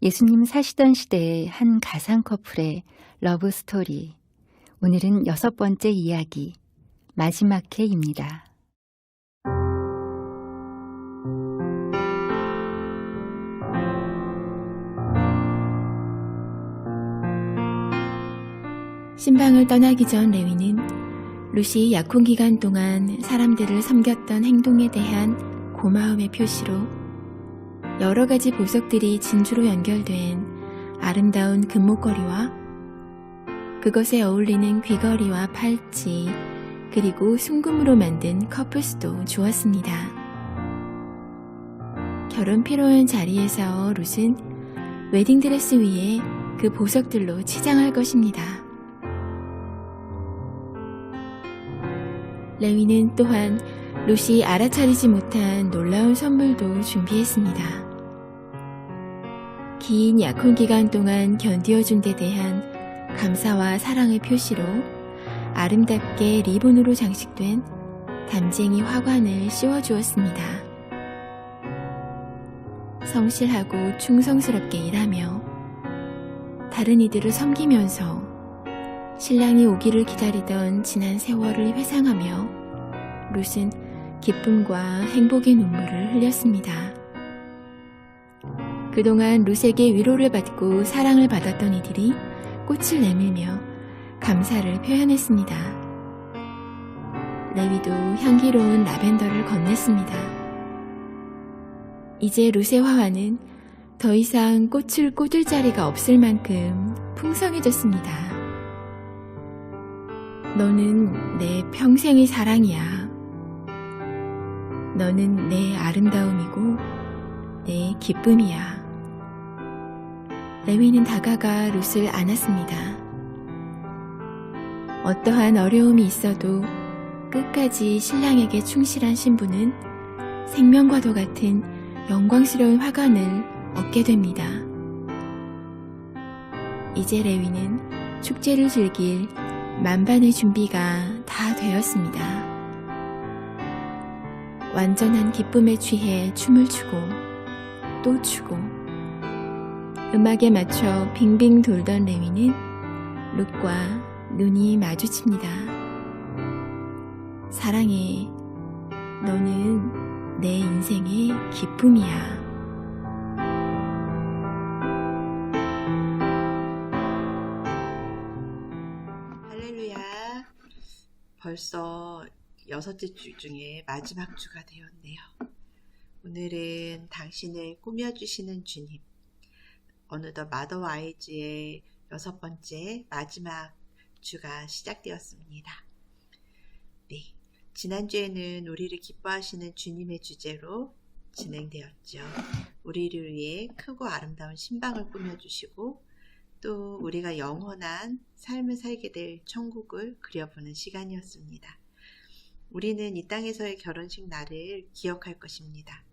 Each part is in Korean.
예수님 사시던 시대의 한 가상 커플의 러브 스토리. 오늘은 6번째 이야기, 마지막 회입니다. 신방을 떠나기 전 레위는 루시 약혼 기간 동안 사람들을 섬겼던 행동에 대한 고마움의 표시로 여러 가지 보석들이 진주로 연결된 아름다운 금목걸이와 그것에 어울리는 귀걸이와 팔찌, 그리고 순금으로 만든 커플스도 주었습니다. 결혼 피로한 자리에서 룻은 웨딩드레스 위에 그 보석들로 치장할 것입니다. 레위는 또한 룻이 알아차리지 못한 놀라운 선물도 준비했습니다. 긴 약혼 기간 동안 견디어준 데 대한 감사와 사랑의 표시로 아름답게 리본으로 장식된 담쟁이 화관을 씌워주었습니다. 성실하고 충성스럽게 일하며 다른 이들을 섬기면서 신랑이 오기를 기다리던 지난 세월을 회상하며 룻은 기쁨과 행복의 눈물을 흘렸습니다. 그동안 룻에게 위로를 받고 사랑을 받았던 이들이 꽃을 내밀며 감사를 표현했습니다. 레위도 향기로운 라벤더를 건넸습니다. 이제 룻의 화환은 더 이상 꽃을 꽂을 자리가 없을 만큼 풍성해졌습니다. 너는 내 평생의 사랑이야. 너는 내 아름다움이고 내 기쁨이야. 레위는 다가가 룻을 안았습니다. 어떠한 어려움이 있어도 끝까지 신랑에게 충실한 신부는 생명과도 같은 영광스러운 화관을 얻게 됩니다. 이제 레위는 축제를 즐길 만반의 준비가 다 되었습니다. 완전한 기쁨에 취해 춤을 추고 또 추고 음악에 맞춰 빙빙 돌던 레위는 룻과 눈이 마주칩니다. 사랑해, 너는 내 인생의 기쁨이야. 할렐루야. 벌써 6째 주 중에 마지막 주가 되었네요. 오늘은 당신을 꾸며주시는 주님, 어느덧 마더 와이즈의 6번째 마지막 주가 시작되었습니다. 네, 지난주에는 우리를 기뻐하시는 주님의 주제로 진행되었죠. 우리를 위해 크고 아름다운 신방을 꾸며주시고 또 우리가 영원한 삶을 살게 될 천국을 그려보는 시간이었습니다. 우리는 이 땅에서의 결혼식 날을 기억할 것입니다.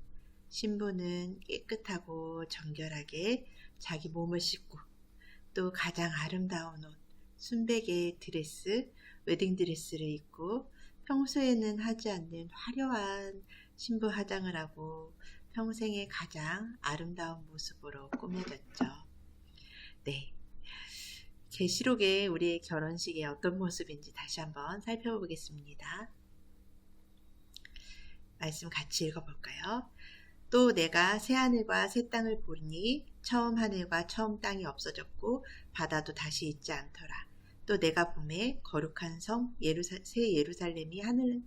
신부는 깨끗하고 정결하게 자기 몸을 씻고 또 가장 아름다운 옷, 순백의 드레스, 웨딩드레스를 입고 평소에는 하지 않는 화려한 신부 화장을 하고 평생의 가장 아름다운 모습으로 꾸며졌죠. 네, 계시록에 우리의 결혼식이 어떤 모습인지 다시 한번 살펴보겠습니다. 말씀 같이 읽어볼까요? 또 내가 새 하늘과 새 땅을 보니 처음 하늘과 처음 땅이 없어졌고 바다도 다시 있지 않더라. 또 내가 보매 거룩한 성 새 예루살렘이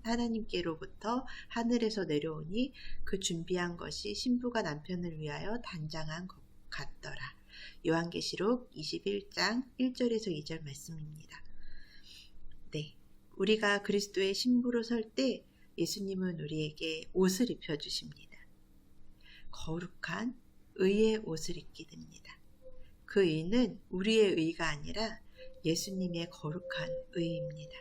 하나님께로부터 하늘에서 내려오니 그 준비한 것이 신부가 남편을 위하여 단장한 것 같더라. 요한계시록 21장 1절에서 2절 말씀입니다. 네, 우리가 그리스도의 신부로 설 때 예수님은 우리에게 옷을 입혀주십니다. 거룩한 의의 옷을 입게 됩니다. 그 의는 우리의 의가 아니라 예수님의 거룩한 의입니다.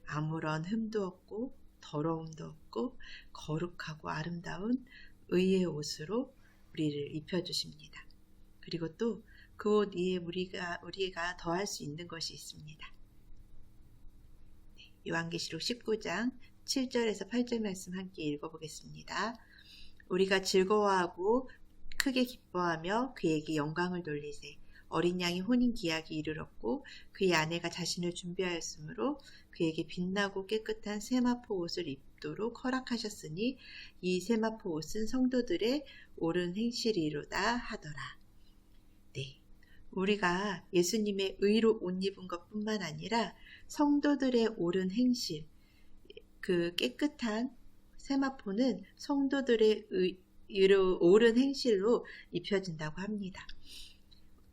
아무런 흠도 없고 더러움도 없고 거룩하고 아름다운 의의 옷으로 우리를 입혀주십니다. 그리고 또 그 옷 위에 우리가 더할 수 있는 것이 있습니다. 요한계시록 19장 7절에서 8절 말씀 함께 읽어보겠습니다. 우리가 즐거워하고 크게 기뻐하며 그에게 영광을 돌리세. 어린 양이 혼인 기약이 이르렀고 그의 아내가 자신을 준비하였으므로 그에게 빛나고 깨끗한 세마포 옷을 입도록 허락하셨으니 이 세마포 옷은 성도들의 옳은 행실이로다 하더라. 네, 우리가 예수님의 의로 옷 입은 것뿐만 아니라 성도들의 옳은 행실, 그 깨끗한 세마포는 성도들의 옳은 행실로 입혀진다고 합니다.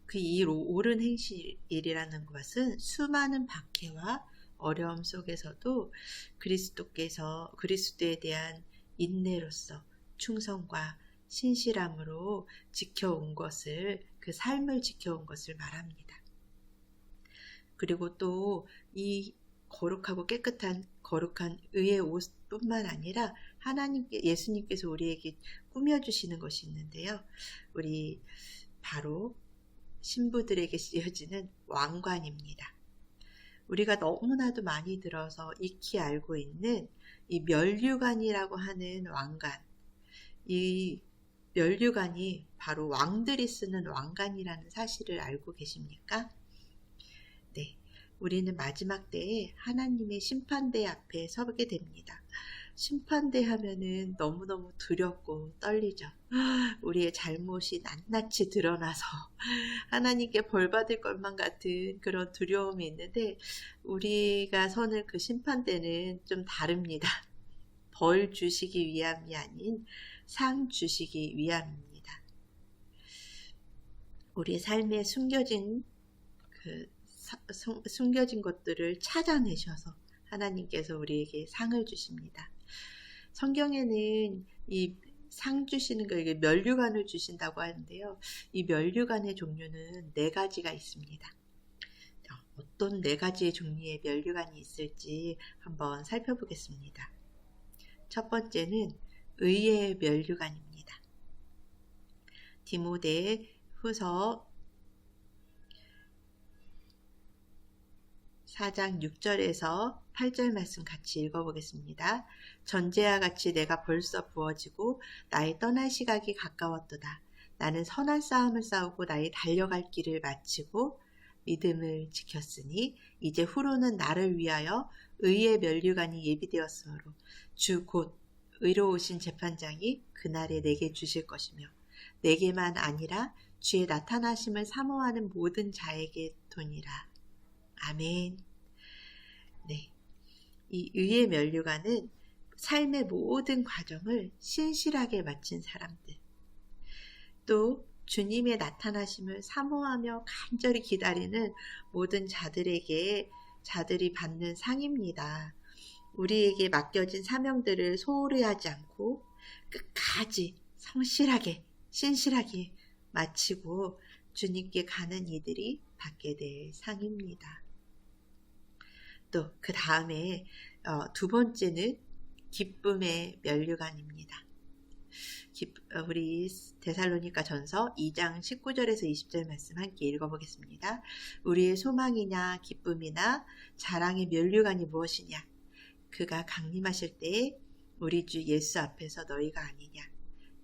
그 이 옳은 행실이라는 것은 수많은 박해와 어려움 속에서도 그리스도에 대한 인내로서 충성과 신실함으로 지켜온 것을, 그 삶을 지켜온 것을 말합니다. 그리고 또 이 거룩하고 깨끗한 거룩한 의의 옷뿐만 아니라 예수님께서 우리에게 꾸며주시는 것이 있는데요. 우리 바로 신부들에게 씌워지는 왕관입니다. 우리가 너무나도 많이 들어서 익히 알고 있는 이 면류관이라고 하는 왕관, 이 면류관이 바로 왕들이 쓰는 왕관이라는 사실을 알고 계십니까? 네, 우리는 마지막 때에 하나님의 심판대 앞에 서게 됩니다. 심판대 하면은 너무너무 두렵고 떨리죠. 우리의 잘못이 낱낱이 드러나서 하나님께 벌 받을 것만 같은 그런 두려움이 있는데, 우리가 서는 그 심판대는 좀 다릅니다. 벌 주시기 위함이 아닌 상 주시기 위함입니다. 우리의 삶에 숨겨진 숨겨진 것들을 찾아내셔서 하나님께서 우리에게 상을 주십니다. 성경에는 이 상 주시는 거, 이게 면류관을 주신다고 하는데요. 이 면류관의 종류는 4가지가 있습니다. 어떤 4가지의 종류의 면류관이 있을지 한번 살펴보겠습니다. 첫 번째는 의의 면류관입니다. 디모데 후서 4장 6절에서 8절 말씀 같이 읽어보겠습니다. 전제와 같이 내가 벌써 부어지고 나의 떠날 시각이 가까웠도다. 나는 선한 싸움을 싸우고 나의 달려갈 길을 마치고 믿음을 지켰으니 이제 후로는 나를 위하여 의의 면류관이 예비되었으므로 주 곧 의로우신 재판장이 그날에 내게 주실 것이며 내게만 아니라 주의 나타나심을 사모하는 모든 자에게 도니라. 아멘. 네, 이 의의 면류관은 삶의 모든 과정을 신실하게 마친 사람들, 또 주님의 나타나심을 사모하며 간절히 기다리는 모든 자들이 받는 상입니다. 우리에게 맡겨진 사명들을 소홀히 하지 않고 끝까지 성실하게, 신실하게 마치고 주님께 가는 이들이 받게 될 상입니다. 또 그 다음에 2번째는 기쁨의 면류관입니다. 우리 데살로니가 전서 2장 19절에서 20절 말씀 함께 읽어보겠습니다. 우리의 소망이나 기쁨이나 자랑의 면류관이 무엇이냐? 그가 강림하실 때에 우리 주 예수 앞에서 너희가 아니냐?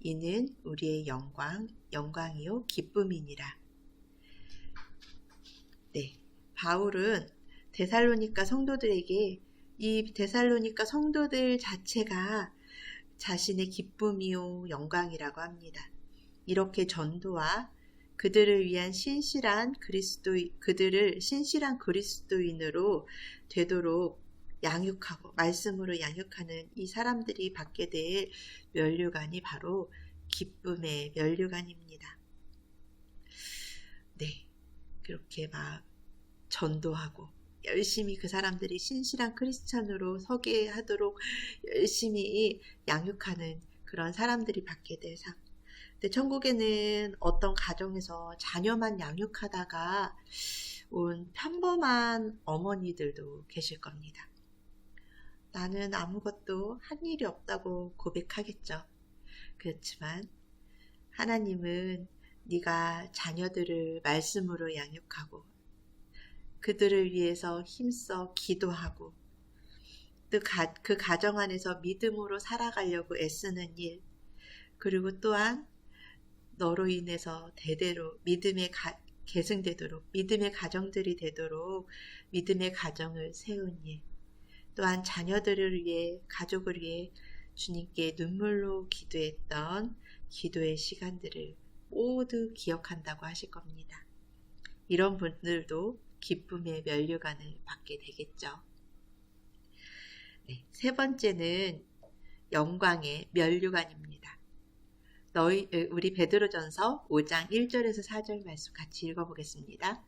이는 우리의 영광이요 기쁨이니라. 네, 바울은 데살로니가 성도들에게 이 데살로니가 성도들 자체가 자신의 기쁨이요 영광이라고 합니다. 이렇게 전도와 그들을 위한 그들을 신실한 그리스도인으로 되도록 양육하고 말씀으로 양육하는 이 사람들이 받게 될 면류관이 바로 기쁨의 면류관입니다. 네, 그렇게 막 전도하고 열심히 그 사람들이 신실한 크리스찬으로 서게 하도록 열심히 양육하는 그런 사람들이 받게 될 상. 근데 천국에는 어떤 가정에서 자녀만 양육하다가 온 평범한 어머니들도 계실 겁니다. 나는 아무것도 한 일이 없다고 고백하겠죠. 그렇지만 하나님은 네가 자녀들을 말씀으로 양육하고 그들을 위해서 힘써 기도하고 또 그 가정 안에서 믿음으로 살아가려고 애쓰는 일, 그리고 또한 너로 인해서 대대로 계승되도록, 믿음의 가정들이 되도록 믿음의 가정을 세운 일, 또한 자녀들을 위해, 가족을 위해 주님께 눈물로 기도했던 기도의 시간들을 모두 기억한다고 하실 겁니다. 이런 분들도 기쁨의 면류관을 받게 되겠죠. 네, 세 번째는 영광의 면류관입니다. 우리 베드로전서 5장 1절에서 4절 말씀 같이 읽어보겠습니다.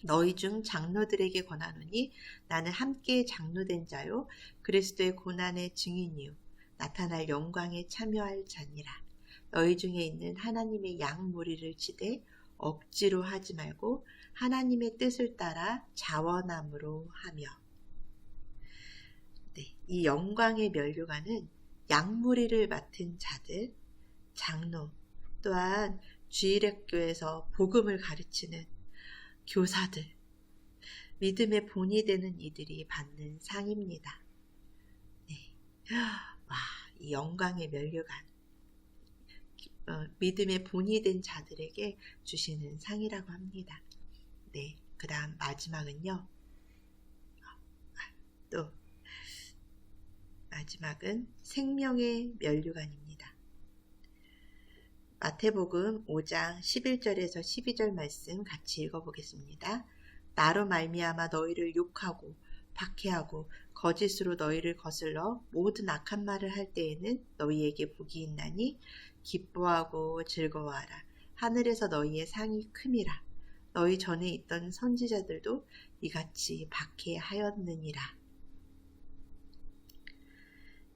너희 중 장로들에게 권하노니 나는 함께 장로된 자요 그리스도의 고난의 증인이요 나타날 영광에 참여할 자니라. 너희 중에 있는 하나님의 양무리를 치되 억지로 하지 말고 하나님의 뜻을 따라 자원함으로 하며. 네, 이 영광의 면류관은 양무리를 맡은 자들, 장로, 또한 주일학교에서 복음을 가르치는 교사들, 믿음의 본이 되는 이들이 받는 상입니다. 네. 와, 이 영광의 면류관, 믿음의 본이 된 자들에게 주시는 상이라고 합니다. 네, 그 다음 마지막은요. 또 마지막은 생명의 면류관입니다. 마태복음 5장 11절에서 12절 말씀 같이 읽어보겠습니다. 나로 말미암아 너희를 욕하고 박해하고 거짓으로 너희를 거슬러 모든 악한 말을 할 때에는 너희에게 복이 있나니 기뻐하고 즐거워하라. 하늘에서 너희의 상이 큼이라. 너희 전에 있던 선지자들도 이같이 박해하였느니라.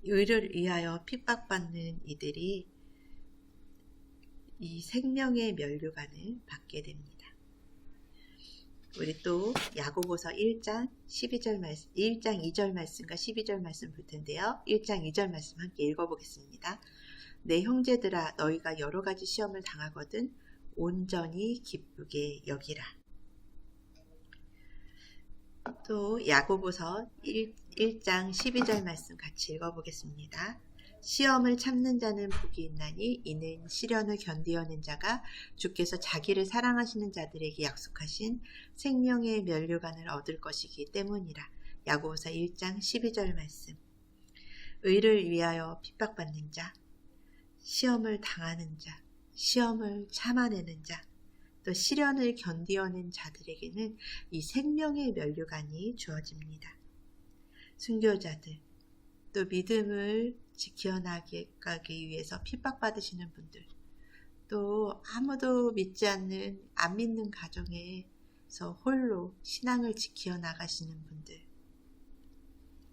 의를 위하여 핍박받는 이들이 이 생명의 면류관을 받게 됩니다. 우리 또 야고보서 1장 2절 말씀과 12절 말씀 볼 텐데요. 1장 2절 말씀 함께 읽어보겠습니다. 내 형제들아 너희가 여러 가지 시험을 당하거든 온전히 기쁘게 여기라. 또 야고보서 1장 12절 말씀 같이 읽어보겠습니다. 시험을 참는 자는 복이 있나니 이는 시련을 견디어낸 자가 주께서 자기를 사랑하시는 자들에게 약속하신 생명의 면류관을 얻을 것이기 때문이라. 야고보서 1장 12절 말씀. 의를 위하여 핍박받는 자, 시험을 당하는 자, 시험을 참아내는 자, 또 시련을 견디어낸 자들에게는 이 생명의 면류관이 주어집니다. 순교자들, 또 믿음을 지켜나가기 위해서 핍박받으시는 분들, 또 아무도 믿지 않는, 안 믿는 가정에서 홀로 신앙을 지켜나가시는 분들,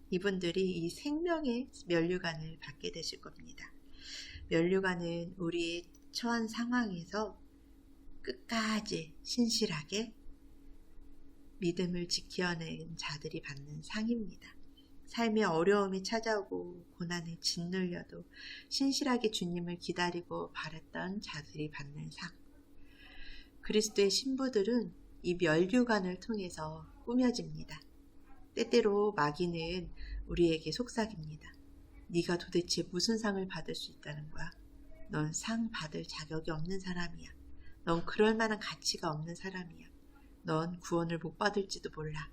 이분들이 이 생명의 면류관을 받게 되실 겁니다. 면류관은 우리의 처한 상황에서 끝까지 신실하게 믿음을 지켜낸 자들이 받는 상입니다. 삶의 어려움이 찾아오고 고난에 짓눌려도 신실하게 주님을 기다리고 바랐던 자들이 받는 상. 그리스도의 신부들은 이 면류관을 통해서 꾸며집니다. 때때로 마귀는 우리에게 속삭입니다. 네가 도대체 무슨 상을 받을 수 있다는 거야? 넌 상 받을 자격이 없는 사람이야. 넌 그럴 만한 가치가 없는 사람이야. 넌 구원을 못 받을지도 몰라.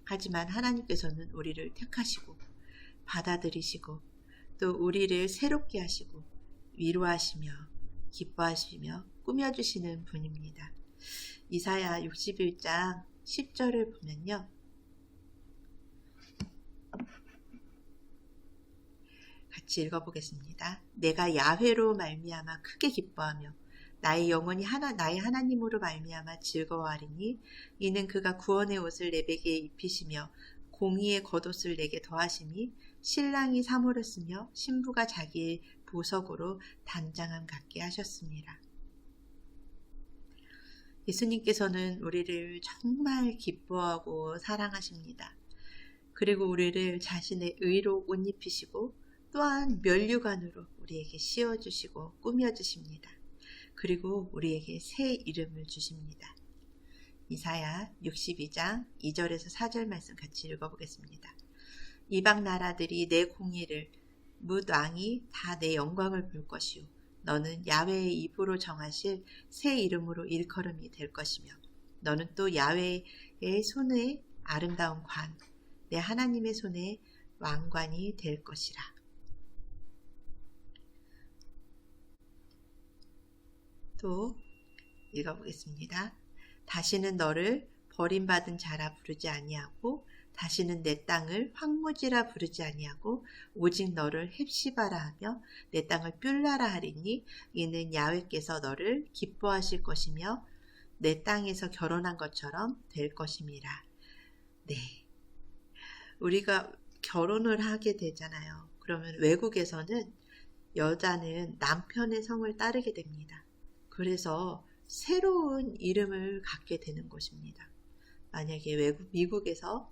하지만 하나님께서는 우리를 택하시고 받아들이시고 또 우리를 새롭게 하시고 위로하시며 기뻐하시며 꾸며주시는 분입니다. 이사야 61장 10절을 보면요. 같이 읽어보겠습니다. 내가 야훼로 말미암아 크게 기뻐하며 나의 영혼이 나의 하나님으로 말미암아 즐거워하리니 이는 그가 구원의 옷을 내 베개에 입히시며 공의의 겉옷을 내게 더하시니 신랑이 사모렸으며 신부가 자기의 보석으로 단장함 같게 하셨습니다. 예수님께서는 우리를 정말 기뻐하고 사랑하십니다. 그리고 우리를 자신의 의로 옷 입히시고 또한 면류관으로 우리에게 씌워주시고 꾸며주십니다. 그리고 우리에게 새 이름을 주십니다. 이사야 62장 2절에서 4절 말씀 같이 읽어보겠습니다. 이방 나라들이 내 공의를 뭇 왕이 다 내 영광을 볼 것이요 너는 야훼의 입으로 정하실 새 이름으로 일컬음이 될 것이며 너는 또 야훼의 손의 아름다운 관, 내 하나님의 손의 왕관이 될 것이라. 또 읽어보겠습니다. 다시는 너를 버림받은 자라 부르지 아니하고 다시는 내 땅을 황무지라 부르지 아니하고 오직 너를 헵시바라 하며 내 땅을 뷸라라 하리니 이는 야훼께서 너를 기뻐하실 것이며 내 땅에서 결혼한 것처럼 될 것임이라. 네, 우리가 결혼을 하게 되잖아요. 그러면 외국에서는 여자는 남편의 성을 따르게 됩니다. 그래서 새로운 이름을 갖게 되는 것입니다. 만약에 미국에서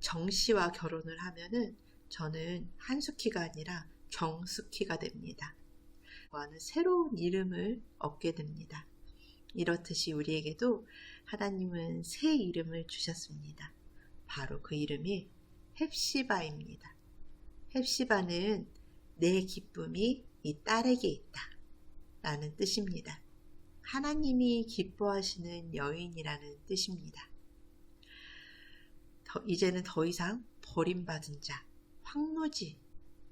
정씨와 결혼을 하면은 저는 한숙희가 아니라 정숙희가 됩니다. 새로운 이름을 얻게 됩니다. 이렇듯이 우리에게도 하나님은 새 이름을 주셨습니다. 바로 그 이름이 헵시바입니다. 헵시바는 내 기쁨이 이 딸에게 있다 라는 뜻입니다. 하나님이 기뻐하시는 여인이라는 뜻입니다. 이제는 더 이상 버림받은 자, 황무지,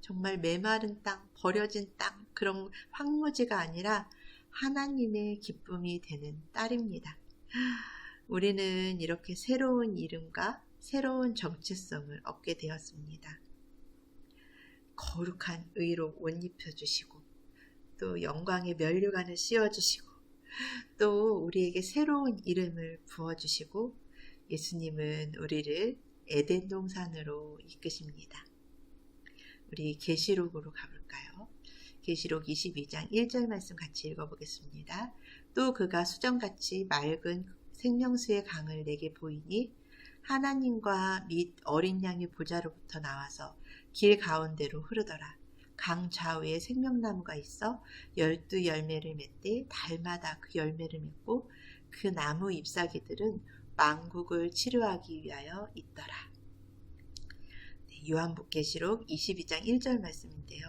정말 메마른 땅, 버려진 땅, 그런 황무지가 아니라 하나님의 기쁨이 되는 딸입니다. 우리는 이렇게 새로운 이름과 새로운 정체성을 얻게 되었습니다. 거룩한 의로 옷 입혀주시고 또 영광의 면류관을 씌워주시고 또 우리에게 새로운 이름을 부어주시고 예수님은 우리를 에덴 동산으로 이끄십니다. 우리 계시록으로 가볼까요? 계시록 22장 1절 말씀 같이 읽어보겠습니다. 또 그가 수정같이 맑은 생명수의 강을 내게 보이니 하나님과 및 어린 양의 보좌로부터 나와서 길 가운데로 흐르더라. 강 좌우에 생명나무가 있어 12열매를 맺되 달마다 그 열매를 맺고 그 나무 잎사귀들은 만국을 치료하기 위하여 있더라. 요한계시록 22장 1절 말씀인데요.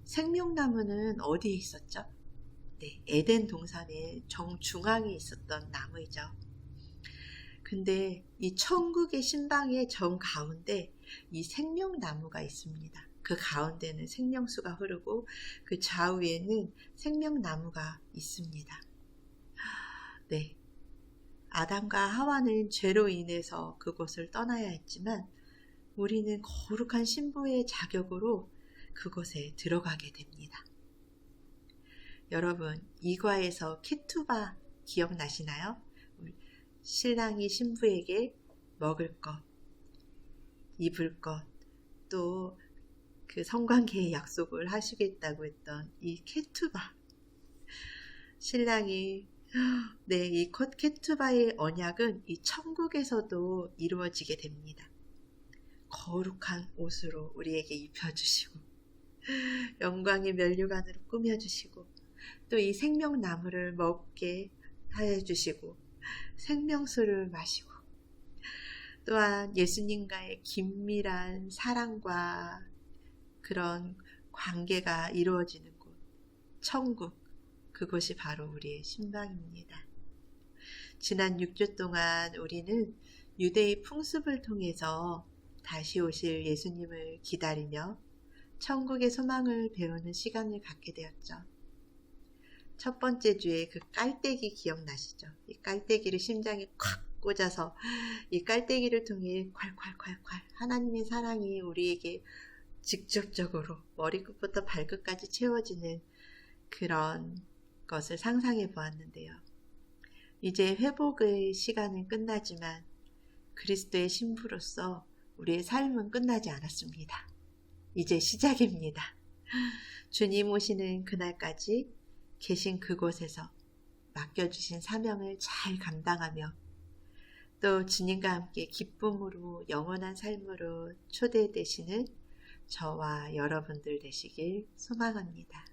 생명나무는 어디에 있었죠? 네, 에덴 동산의 정중앙에 있었던 나무이죠. 근데 이 천국의 신방의 정 가운데 이 생명나무가 있습니다. 그 가운데는 생명수가 흐르고 그 좌우에는 생명나무가 있습니다. 네, 아담과 하와는 죄로 인해서 그곳을 떠나야 했지만 우리는 거룩한 신부의 자격으로 그곳에 들어가게 됩니다. 여러분, 이과에서 케투바 기억나시나요? 신랑이 신부에게 먹을 것, 입을 것, 또 그 성관계의 약속을 하시겠다고 했던 이 케투바. 신랑이 네, 이 케투바의 언약은 이 천국에서도 이루어지게 됩니다. 거룩한 옷으로 우리에게 입혀주시고 영광의 면류관으로 꾸며주시고 또 이 생명나무를 먹게 하여주시고 생명수를 마시고 또한 예수님과의 긴밀한 사랑과 그런 관계가 이루어지는 곳, 천국, 그곳이 바로 우리의 신방입니다. 지난 6주 동안 우리는 유대의 풍습을 통해서 다시 오실 예수님을 기다리며 천국의 소망을 배우는 시간을 갖게 되었죠. 첫 번째 주에 그 깔때기 기억나시죠? 이 깔때기를 심장에 콱 꽂아서 이 깔때기를 통해 콸콸콸콸 하나님의 사랑이 우리에게 직접적으로 머리끝부터 발끝까지 채워지는 그런 것을 상상해 보았는데요. 이제 회복의 시간은 끝나지만 그리스도의 신부로서 우리의 삶은 끝나지 않았습니다. 이제 시작입니다. 주님 오시는 그날까지 계신 그곳에서 맡겨주신 사명을 잘 감당하며 또 주님과 함께 기쁨으로 영원한 삶으로 초대되시는 저와 여러분들 되시길 소망합니다.